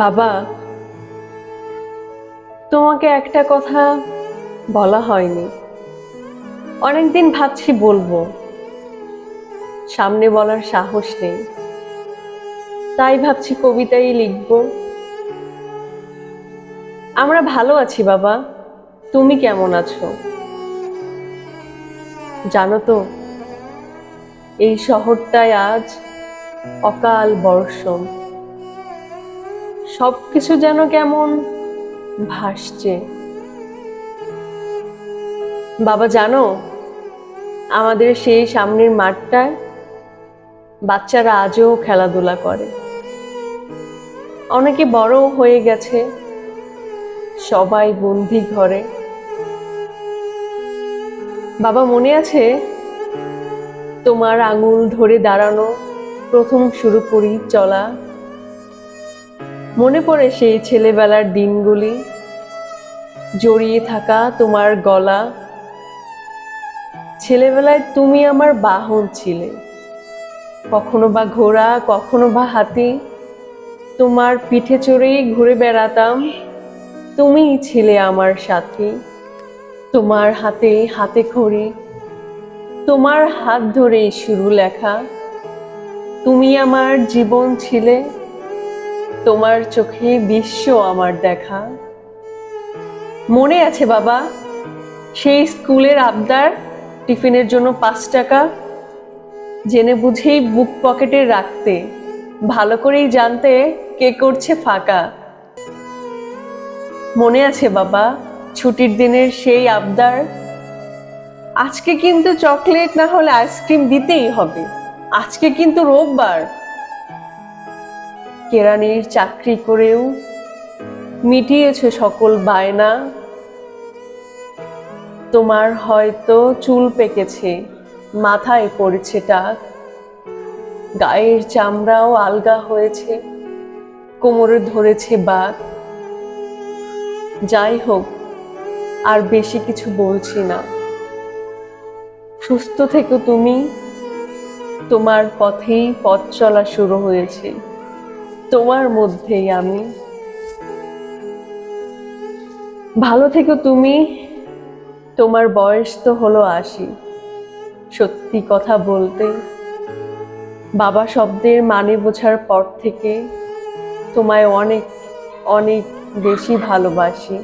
বাবা, তোমাকে একটা কথা বলা হয়নি। অনেকদিন ভাবছি বলবো, সামনে বলার সাহস নেই, তাই ভাবছি কবিতাই লিখবো। আমরা ভালো আছি বাবা, তুমি কেমন আছো? জানো তো, এই শহরটায় আজ অকাল বর্ষণ, সবকিছু যেন কেমন ভাসছে। বাবা জানো, আমাদের সেই সামনের মাঠটায় বাচ্চারা আজও খেলাধুলা করে। অনেকে বড় হয়ে গেছে, সবাই বন্দি ঘরে। বাবা মনে আছে তোমার আঙুল ধরে দাঁড়ানো প্রথম শুরু করি চলা? মনে পড়ে সেই ছেলেবেলার দিনগুলি, জড়িয়ে থাকা তোমার গলা। ছেলেবেলায় তুমি আমার বাহন ছিলে, কখনো বা ঘোড়া, কখনো বা হাতি। তোমার পিঠে চড়েই ঘুরে বেড়াতাম, তুমিই ছিলে আমার সাথী। তোমার হাতে হাতে খড়ি, তোমার হাত ধরেই শুরু লেখা। তুমি আমার জীবন ছিলে, তোমার চোখে বিশ্ব আমার দেখা। মনে আছে বাবা, সেই স্কুলের আবদার, টিফিনের জন্য 5 টাকা জেনে বুঝেই বুক পকেটে রাখতে, ভালো করেই জানতে কে করছে ফাঁকা। মনে আছে বাবা, ছুটির দিনের সেই আবদার, আজকে কিন্তু চকলেট না হলে আইসক্রিম দিতেই হবে, আজকে কিন্তু রোববার। কেরানির চাকরি করেও মিটিয়েছে সকল বায়না। তোমার হয়তো চুল পেকেছে, মাথায় পড়েছে টাক, গায়ের চামড়াও আলগা হয়েছে, কোমরে ধরেছে বাত। যাই হোক, আর বেশি কিছু বলছি না। সুস্থ থেকো তুমি, তোমার পথেই পথ চলা শুরু হয়েছে, তোমার মধ্যেই আমি। ভালো থেকো তুমি, তোমার বয়স তো হলো 80। সত্যি কথা বলতে, বাবা শব্দের মানে বোঝার পর থেকে তোমায় অনেক অনেক বেশি ভালোবাসি।